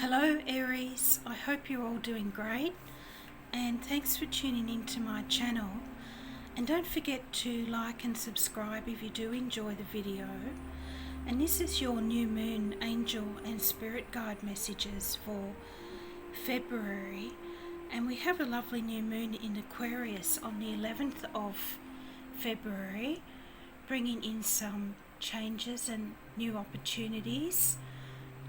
Hello Aries, I hope you're all doing great and thanks for tuning into my channel, and don't forget to like and subscribe if you do enjoy the video. And this is your new moon angel and spirit guide messages for February, and we have a lovely new moon in Aquarius on the 11th of February, bringing in some changes and new opportunities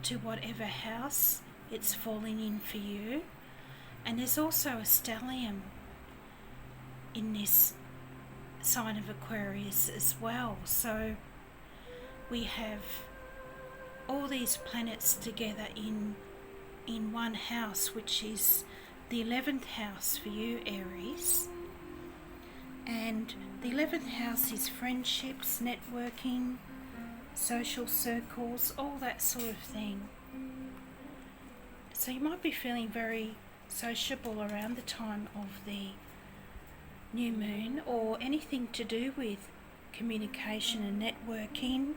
to whatever house it's falling in for you. And there's also a stellium in this sign of Aquarius as well, so we have all these planets together in one house, which is the 11th house for you Aries. And the 11th house is friendships, networking, social circles, all that sort of thing. So you might be feeling very sociable around the time of the new moon, or anything to do with communication and networking,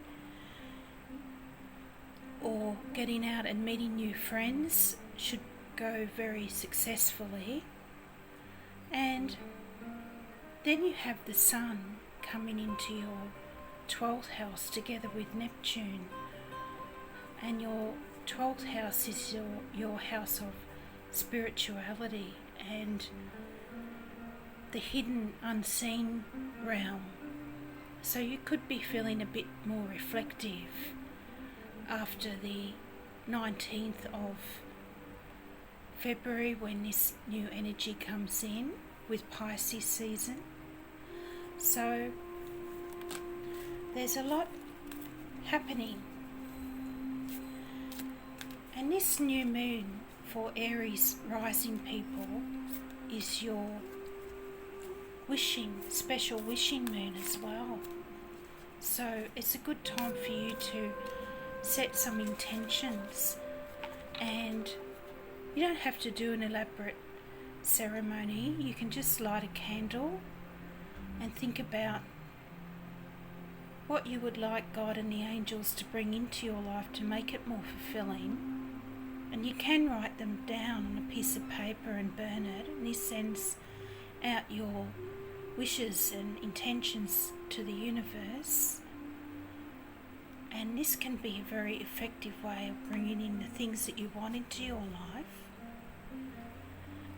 or getting out and meeting new friends should go very successfully. And then you have the sun coming into your 12th house together with Neptune, and your 12th house is your house of spirituality and the hidden unseen realm. So you could be feeling a bit more reflective after the 19th of February, when this new energy comes in with Pisces season. So there's a lot happening. And this new moon for Aries rising people is your special wishing moon as well. So it's a good time for you to set some intentions, and you don't have to do an elaborate ceremony. You can just light a candle and think about what you would like God and the angels to bring into your life to make it more fulfilling. And you can write them down on a piece of paper and burn it, and this sends out your wishes and intentions to the universe. And this can be a very effective way of bringing in the things that you want into your life.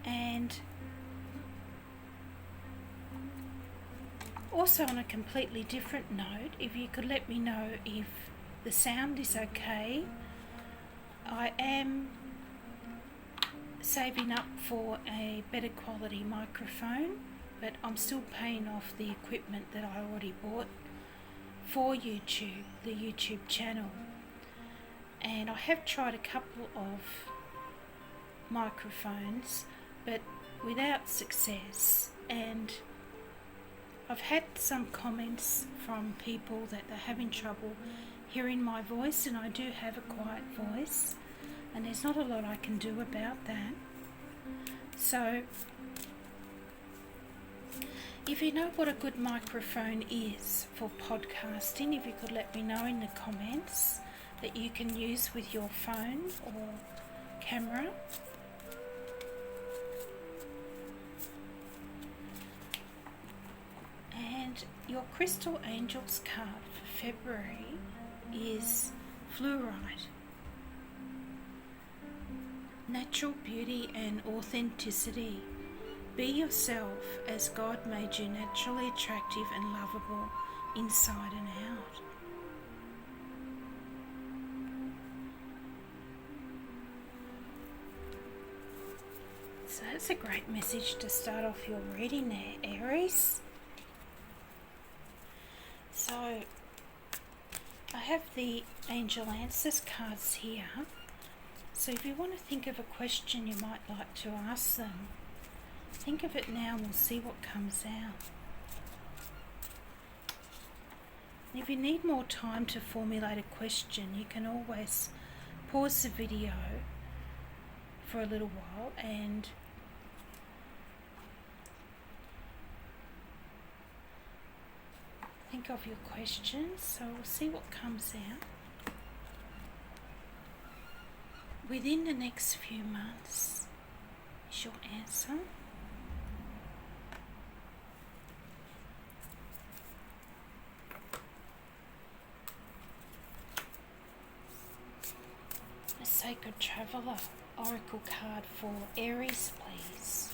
And also, on a completely different note, if you could let me know if the sound is okay. I am saving up for a better quality microphone, but I'm still paying off the equipment that I already bought for YouTube, the YouTube channel. And I have tried a couple of microphones, but without success. And I've had some comments from people that they're having trouble hearing my voice, and I do have a quiet voice, and there's not a lot I can do about that. So if you know what a good microphone is for podcasting, if you could let me know in the comments, that you can use with your phone or camera. And your crystal angels card for February is fluorite. Natural beauty and authenticity. Be yourself as God made you, naturally attractive and lovable inside and out. So that's a great message to start off your reading there, Aries. So I have the Angel Answers cards here. So if you want to think of a question you might like to ask them, think of it now and we'll see what comes out. And if you need more time to formulate a question, you can always pause the video for a little while and think of your questions. So we'll see what comes out. within the next few months is your answer. A Sacred Traveller Oracle card for Aries, please.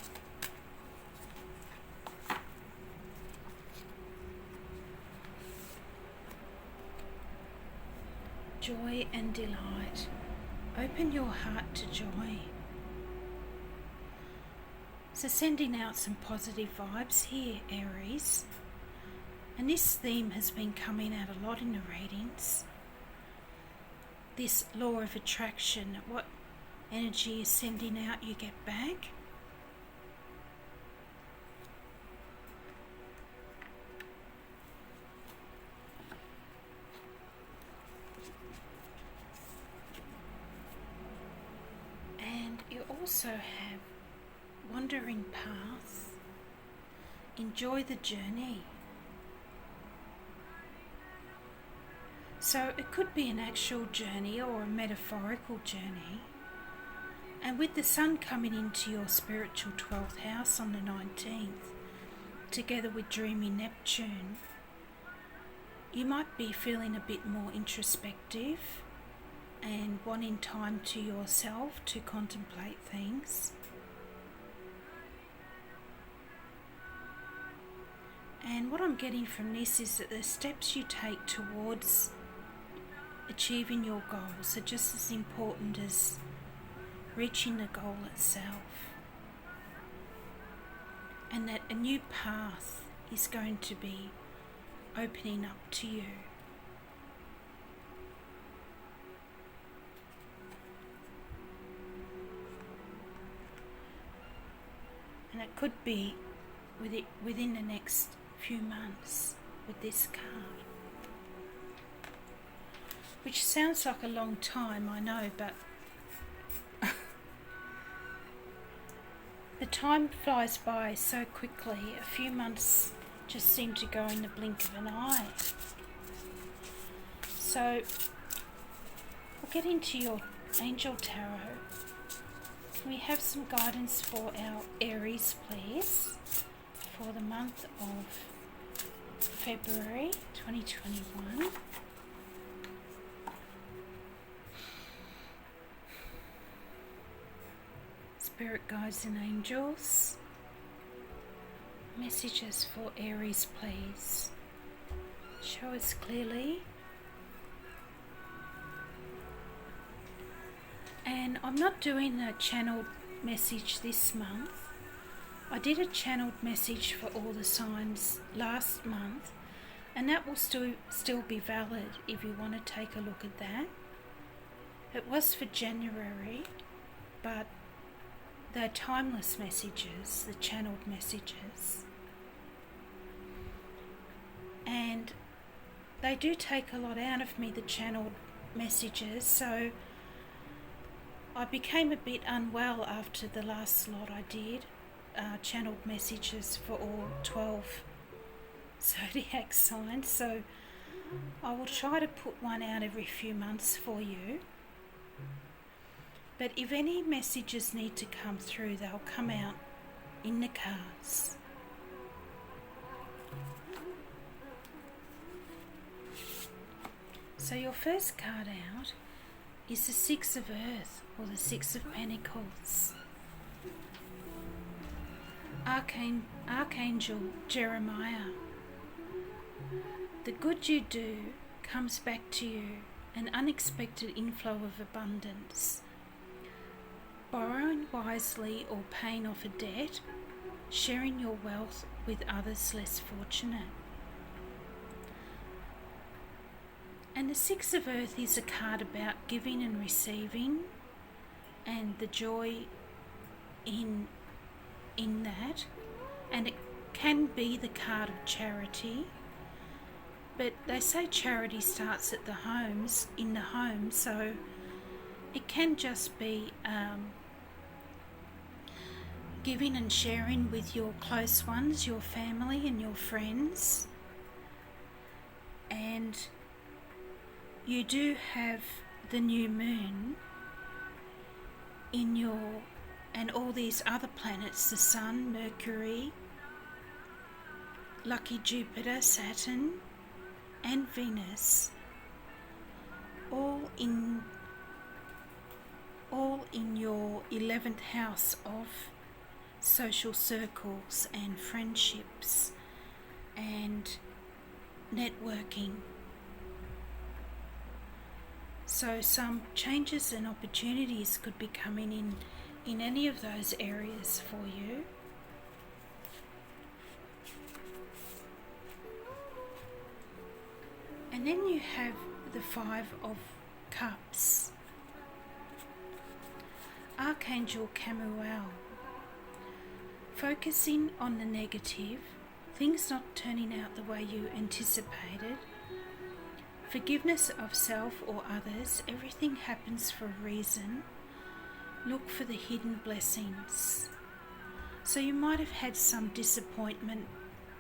Joy and delight. Open your heart to joy. So sending out some positive vibes here, Aries. And this theme has been coming out a lot in the readings. This law of attraction, what energy is sending out, you get back. And you also have wandering paths. Enjoy the journey. So it could be an actual journey or a metaphorical journey. And with the sun coming into your spiritual 12th house on the 19th, together with dreamy Neptune, you might be feeling a bit more introspective and wanting time to yourself to contemplate things. And what I'm getting from this is that the steps you take towards achieving your goals are just as important as reaching the goal itself, and that a new path is going to be opening up to you. And it could be within the next few months with this card, which sounds like a long time, I know, but the time flies by so quickly. A few months just seem to go in the blink of an eye. So we'll get into your Angel Tarot. Can we have some guidance for our Aries, please, for the month of February 2021? Spirit guides and angels, messages for Aries, please. Show us clearly. And I'm not doing a channeled message this month. I did a channeled message for all the signs last month, and that will still be valid if you want to take a look at that. It was for January, but they're timeless messages, the channeled messages. And they do take a lot out of me, the channeled messages, so I became a bit unwell after the last lot I did, channeled messages for all 12 zodiac signs, so I will try to put one out every few months for you. But if any messages need to come through, they'll come out in the cards. So your first card out is the Six of Earth, or the Six of Pentacles. Archangel Jeremiah. The good you do comes back to you, an unexpected inflow of abundance. Borrowing wisely or paying off a debt, sharing your wealth with others less fortunate. And the Six of Earth is a card about giving and receiving, and the joy in that. And it can be the card of charity, but they say charity starts at the homes, in the home, so it can just be giving and sharing with your close ones, your family and your friends. And you do have the new moon in your, and all these other planets, the Sun, Mercury, lucky Jupiter, Saturn and Venus, all in your 11th house of social circles and friendships and networking. So some changes and opportunities could be coming in any of those areas for you. And then you have the Five of Cups. Archangel Chamuel. Focusing on the negative, things not turning out the way you anticipated. Forgiveness of self or others, everything happens for a reason. Look for the hidden blessings. So you might have had some disappointment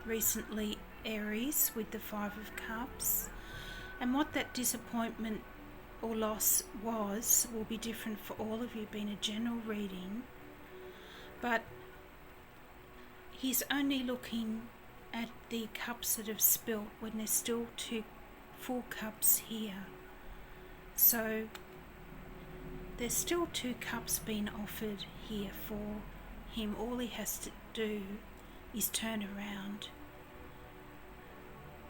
recently, Aries, with the Five of Cups. And what that disappointment or loss was will be different for all of you, being a general reading. But he's only looking at the cups that have spilt when there's still two full cups here. So there's still two cups being offered here for him. All he has to do is turn around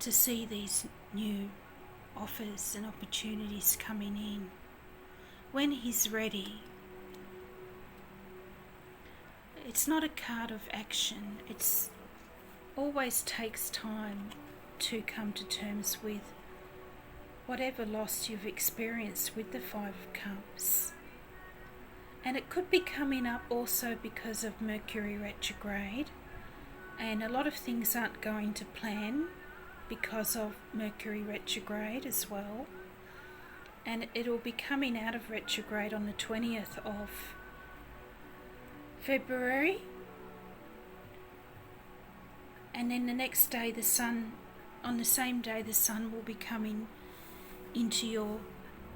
to see these new offers and opportunities coming in. When he's ready, it's not a card of action. It's always takes time to come to terms with whatever loss you've experienced with the Five of Cups. And it could be coming up also because of Mercury retrograde, and a lot of things aren't going to plan because of Mercury retrograde as well. And it'll be coming out of retrograde on the 20th of February. And then the next day the Sun, on the same day the Sun will be coming into your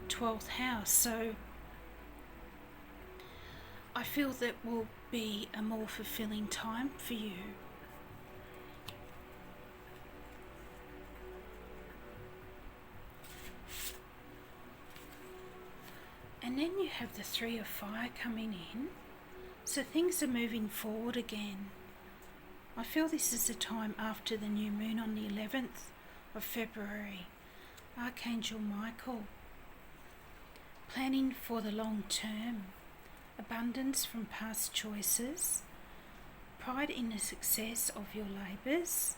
12th house. So I feel that will be a more fulfilling time for you. And then you have the Three of Fire coming in. So things are moving forward again. I feel this is the time after the new moon on the 11th of February. Archangel Michael. Planning for the long term. Abundance from past choices. Pride in the success of your labours.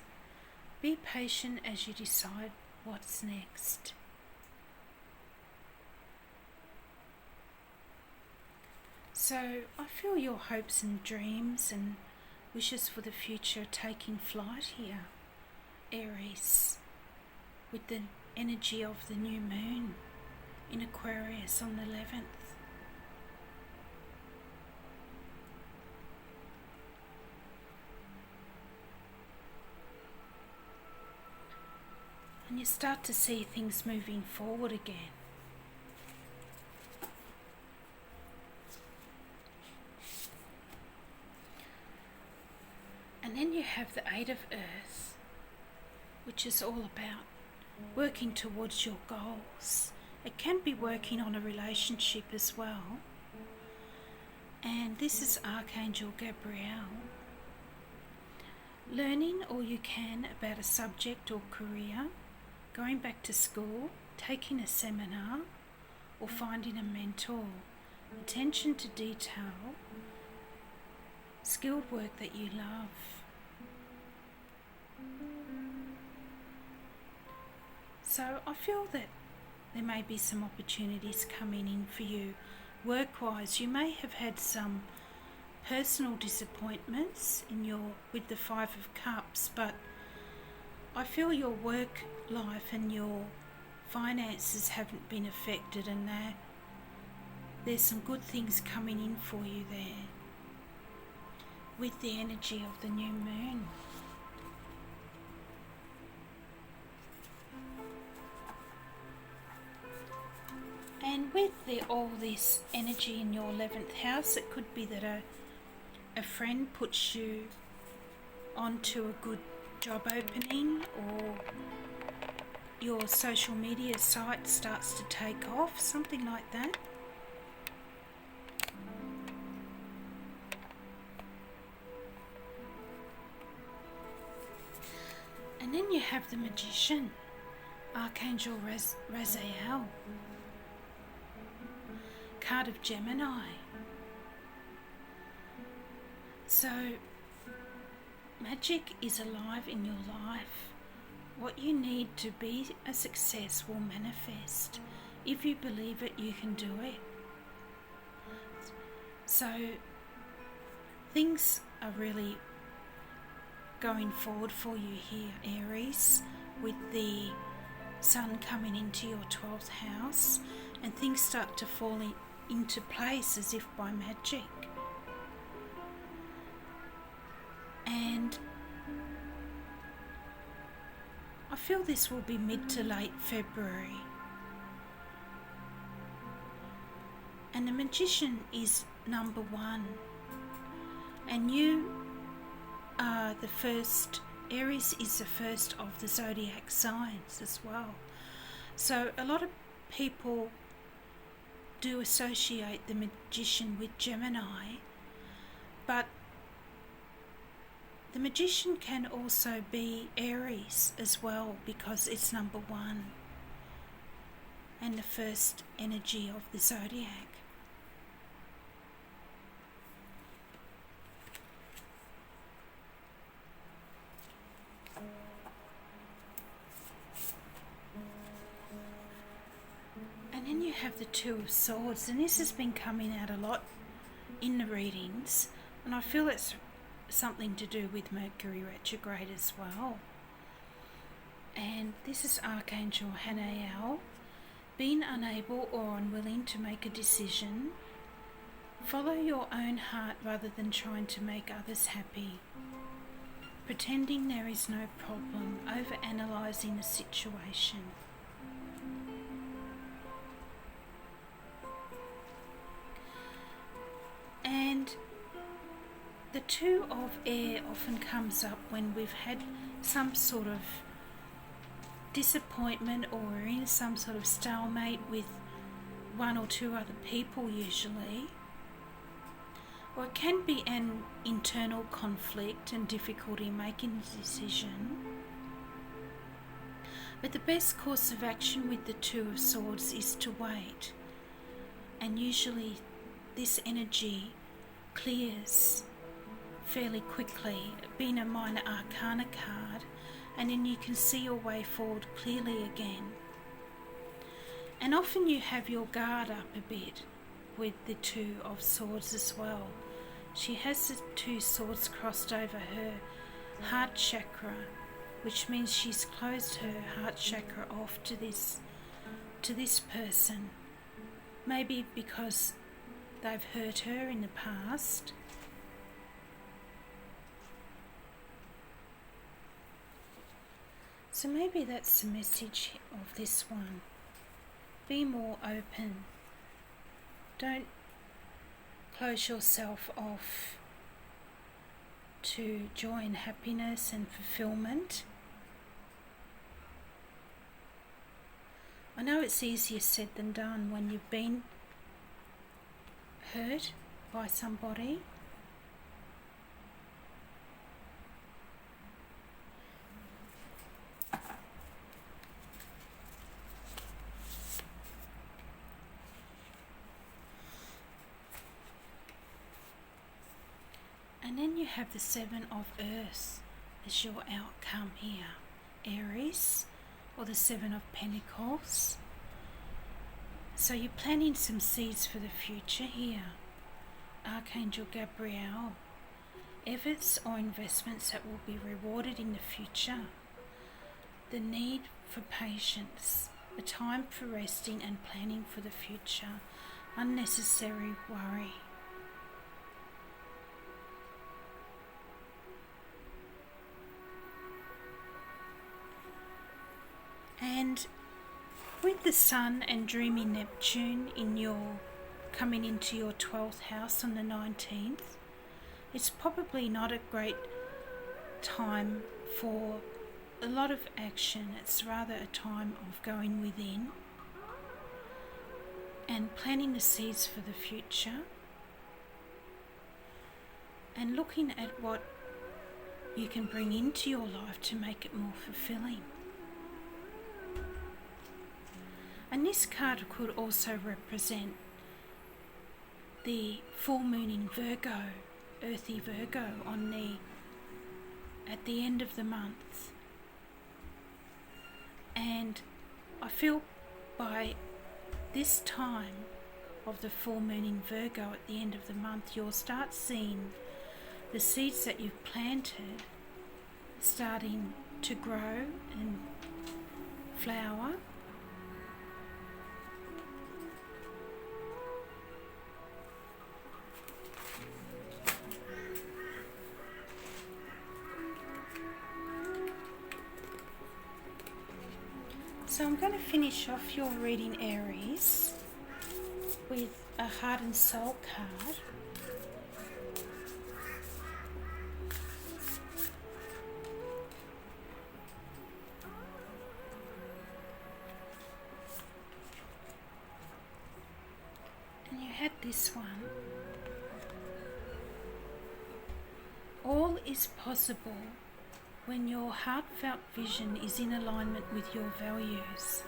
Be patient as you decide what's next. So I feel your hopes and dreams and wishes for the future are taking flight here, Aries, with the energy of the new moon in Aquarius on the 11th. And you start to see things moving forward again. And then you have the Eight of Earth, which is all about working towards your goals. It can be working on a relationship as well. And this is Archangel Gabriel. Learning all you can about a subject or career, going back to school, taking a seminar, or finding a mentor. Attention to detail, skilled work that you love. So I feel that there may be some opportunities coming in for you. Work-wise, you may have had some personal disappointments with the Five of Cups, but I feel your work life and your finances haven't been affected, and there's some good things coming in for you there with the energy of the new moon. And with all this energy in your 11th house, it could be that a friend puts you onto a good job opening, or your social media site starts to take off, something like that. And then you have the Magician, Archangel Raziel, card of Gemini. So magic is alive in your life. What you need to be a success will manifest. If you believe it, you can do it. So things are really going forward for you here, Aries, with the Sun coming into your 12th house, and things start to fall into place as if by magic. And I feel this will be mid to late February. And the Magician is number 1. And you are the first. Aries is the first of the zodiac signs as well. So a lot of people do associate the Magician with Gemini, but the Magician can also be Aries as well, because it's number 1 and the first energy of the zodiac. And then you have the Two of Swords, and this has been coming out a lot in the readings, and I feel it's something to do with Mercury retrograde as well. And this is Archangel Hanael, being unable or unwilling to make a decision. Follow your own heart rather than trying to make others happy. Pretending there is no problem, over-analysing a situation. And the Two of Air often comes up when we've had some sort of disappointment, or we're in some sort of stalemate with one or two other people usually. Or it can be an internal conflict and difficulty making a decision. But the best course of action with the Two of Swords is to wait. And usually this energy clears fairly quickly, being a minor arcana card, and then you can see your way forward clearly again. And often you have your guard up a bit with the Two of Swords as well. She has the two swords crossed over her heart chakra, which means she's closed her heart chakra off to this person. Maybe because they've hurt her in the past. So maybe that's the message of this one. Be more open. Don't close yourself off to joy and happiness and fulfillment. I know it's easier said than done when you've been hurt by somebody. And then you have the Seven of Earth as your outcome here, Aries, or the Seven of Pentacles. So you're planting some seeds for the future here, Archangel Gabriel. Efforts or investments that will be rewarded in the future. The need for patience, a time for resting and planning for the future, unnecessary worry. And with the Sun and dreamy Neptune coming into your 12th house on the 19th, it's probably not a great time for a lot of action. It's rather a time of going within and planting the seeds for the future and looking at what you can bring into your life to make it more fulfilling. And this card could also represent the full moon in Virgo, earthy Virgo, at the end of the month. And I feel by this time of the full moon in Virgo at the end of the month, you'll start seeing the seeds that you've planted starting to grow and flower. So I'm going to finish off your reading, Aries, with a Heart and Soul card. And you had this one. All is possible when your heartfelt vision is in alignment with your values.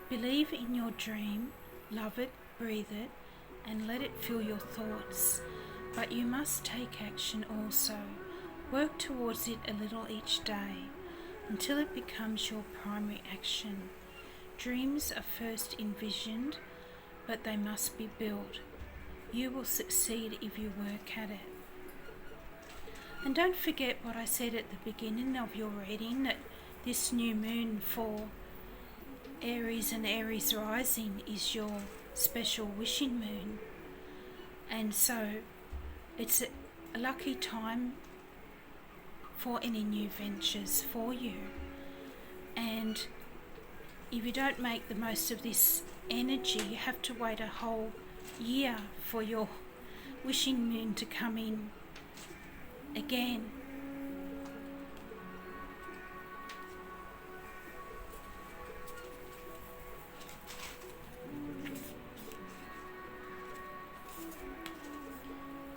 Believe in your dream, love it, breathe it, and let it fill your thoughts. But you must take action also. Work towards it a little each day until it becomes your primary action. Dreams are first envisioned, but they must be built. You will succeed if you work at it. And don't forget what I said at the beginning of your reading, that this new moon for Aries and Aries rising is your special wishing moon. And so it's a lucky time for any new ventures for you. And if you don't make the most of this energy, you have to wait a whole year for your wishing moon to come in again.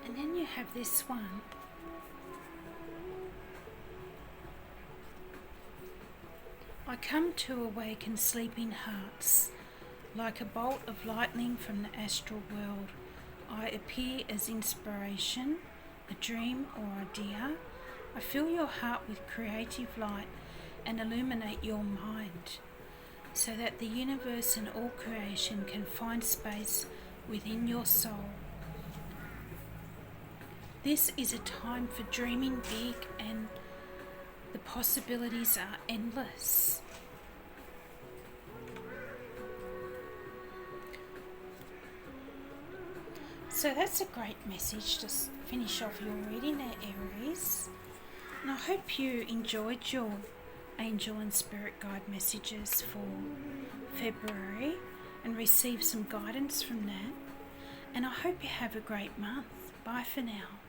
And then you have this one. I come to awaken sleeping hearts. Like a bolt of lightning from the astral world, I appear as inspiration, a dream or idea. I fill your heart with creative light and illuminate your mind so that the universe and all creation can find space within your soul. This is a time for dreaming big, and the possibilities are endless. So that's a great message to finish off your reading there, Aries. And I hope you enjoyed your angel and spirit guide messages for February and received some guidance from that. And I hope you have a great month. Bye for now.